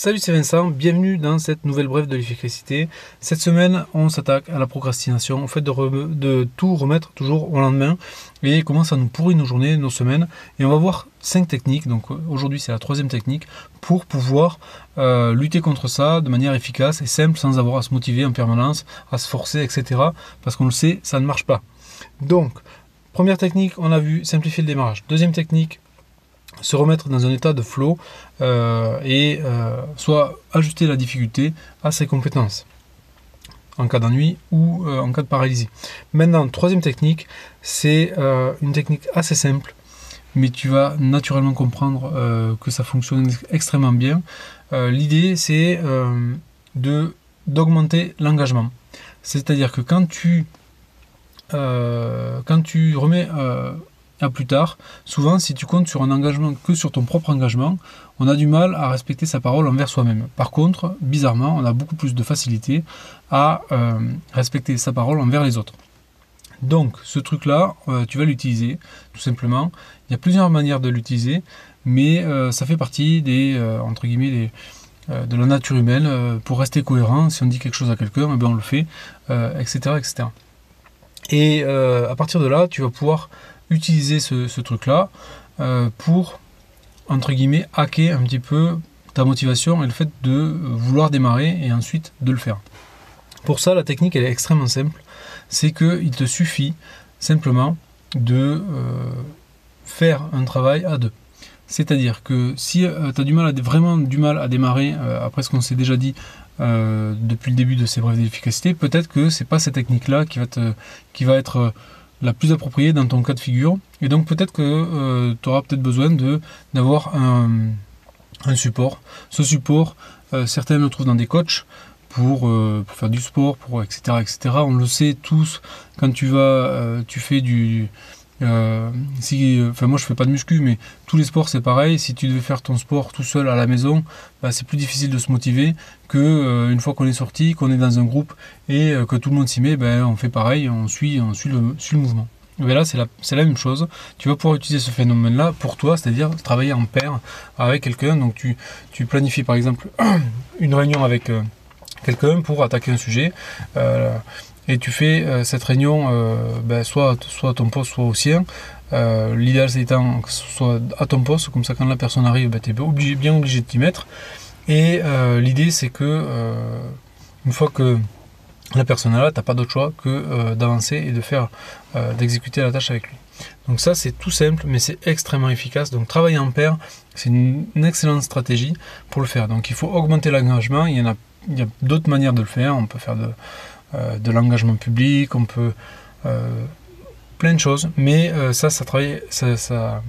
Salut, c'est Vincent, bienvenue dans cette nouvelle brève de l'efficacité. Cette semaine, on s'attaque à la procrastination, au fait de tout remettre toujours au lendemain et comment ça nous pourrit nos journées, nos semaines. Et on va voir 5 techniques, donc aujourd'hui c'est la 3e technique, pour pouvoir lutter contre ça de manière efficace et simple sans avoir à se motiver en permanence, à se forcer, etc. Parce qu'on le sait, ça ne marche pas. Donc, première technique, on a vu simplifier le démarrage. Deuxième technique, se remettre dans un état de flow soit ajuster la difficulté à ses compétences en cas d'ennui ou en cas de paralysie. Maintenant, troisième technique, c'est une technique assez simple, mais tu vas naturellement comprendre que ça fonctionne extrêmement bien. L'idée, c'est d'augmenter l'engagement. C'est-à-dire que quand tu remets à plus tard, souvent si tu comptes sur un engagement que sur ton propre engagement, on a du mal à respecter sa parole envers soi-même. Par contre, bizarrement, on a beaucoup plus de facilité à respecter sa parole envers les autres. Donc ce truc-là, tu vas l'utiliser tout simplement. Il y a plusieurs manières de l'utiliser, mais ça fait partie des entre guillemets de la nature humaine. Pour rester cohérent, si on dit quelque chose à quelqu'un, eh bien on le fait, etc., etc. Et à partir de là, tu vas pouvoir utiliser ce truc-là pour, entre guillemets, hacker un petit peu ta motivation et le fait de vouloir démarrer et ensuite de le faire. Pour ça, la technique, elle est extrêmement simple. C'est qu'il te suffit simplement de faire un travail à deux. C'est-à-dire que si tu as vraiment du mal à démarrer, après ce qu'on s'est déjà dit depuis le début de ces brèves d'efficacité, peut-être que c'est pas cette technique-là qui va être la plus appropriée dans ton cas de figure. Et donc peut-être que tu auras peut-être besoin d'avoir un support. Ce support, certains le trouvent dans des coachs pour faire du sport, etc., etc. On le sait tous, quand tu fais moi je fais pas de muscu, mais tous les sports c'est pareil. Si tu devais faire ton sport tout seul à la maison, c'est plus difficile de se motiver que une fois qu'on est sorti, qu'on est dans un groupe et que tout le monde s'y met, on fait pareil, on suit le mouvement. Et là c'est la même chose. Tu vas pouvoir utiliser ce phénomène là pour toi, c'est-à-dire travailler en paire avec quelqu'un. Donc tu planifies par exemple une réunion avec quelqu'un pour attaquer un sujet. Et tu fais cette réunion soit à ton poste, soit au sien. L'idéal c'est que ce soit à ton poste, comme ça quand la personne arrive, tu es bien obligé de t'y mettre. Et l'idée c'est que une fois que la personne est là, tu n'as pas d'autre choix que d'avancer et d'exécuter la tâche avec lui. Donc ça c'est tout simple, mais c'est extrêmement efficace. Donc travailler en paire, c'est une excellente stratégie pour le faire. Donc il faut augmenter l'engagement. Il y a d'autres manières de le faire. On peut faire de l'engagement public, on peut plein de choses, mais ça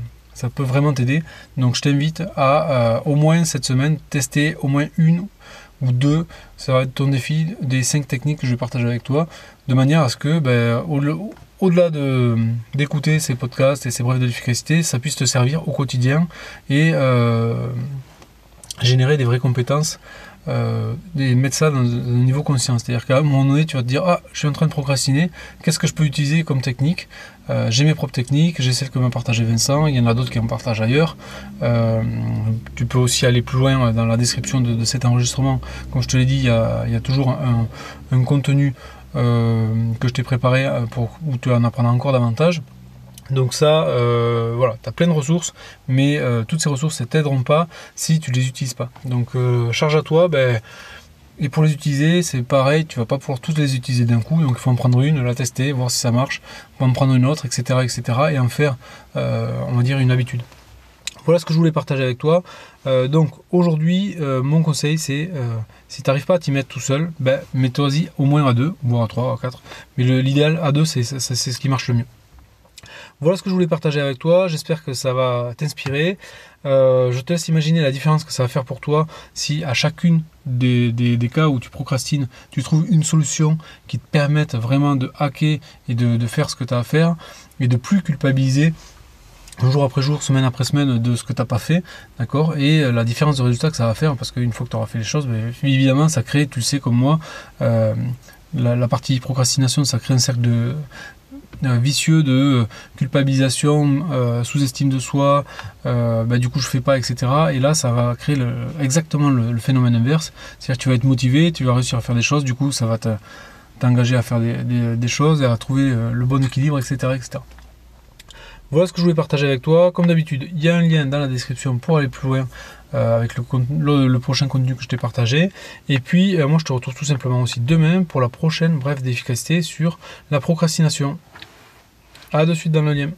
peut vraiment t'aider. Donc je t'invite à au moins cette semaine tester au moins une ou deux, ça va être ton défi des 5 techniques que je vais partager avec toi, de manière à ce que au-delà d'écouter ces podcasts et ces brèves de l'efficacité, ça puisse te servir au quotidien et générer des vraies compétences, et mettre ça dans un niveau conscient. C'est-à-dire qu'à un moment donné, tu vas te dire je suis en train de procrastiner, qu'est-ce que je peux utiliser comme technique? J'ai mes propres techniques, j'ai celles que m'a partagé Vincent, il y en a d'autres qui en partagent ailleurs. Tu peux aussi aller plus loin dans la description de cet enregistrement. Comme je te l'ai dit, il y a toujours un contenu que je t'ai préparé où tu en apprendras encore davantage. Donc ça, voilà, tu as plein de ressources, mais toutes ces ressources ne t'aideront pas si tu ne les utilises pas. Donc charge à toi, et pour les utiliser, c'est pareil, tu ne vas pas pouvoir toutes les utiliser d'un coup, donc il faut en prendre une, la tester, voir si ça marche, en prendre une autre, etc., etc., et en faire, on va dire, une habitude. Voilà ce que je voulais partager avec toi. Donc aujourd'hui, mon conseil, c'est si tu n'arrives pas à t'y mettre tout seul, mets-toi-y au moins à 2, voire à 3, à 4, mais l'idéal à 2, c'est ce qui marche le mieux. Voilà ce que je voulais partager avec toi, j'espère que ça va t'inspirer. Je te laisse imaginer la différence que ça va faire pour toi si à chacune des cas où tu procrastines, tu trouves une solution qui te permette vraiment de hacker et de faire ce que tu as à faire et de plus culpabiliser jour après jour, semaine après semaine de ce que tu n'as pas fait, d'accord, et la différence de résultat que ça va faire, parce qu'une fois que tu auras fait les choses, évidemment ça crée, tu le sais comme moi, la partie procrastination, ça crée un cercle vicieux de culpabilisation, sous-estime de soi, du coup je fais pas, etc. Et là ça va créer exactement le phénomène inverse, c'est-à-dire que tu vas être motivé, tu vas réussir à faire des choses, du coup ça va t'engager à faire des choses et à trouver le bon équilibre, etc., etc. Voilà ce que je voulais partager avec toi. Comme d'habitude, il y a un lien dans la description pour aller plus loin avec le prochain contenu que je t'ai partagé. Et puis, moi, je te retrouve tout simplement aussi demain pour la prochaine brève d'efficacité sur la procrastination. À de suite dans le lien.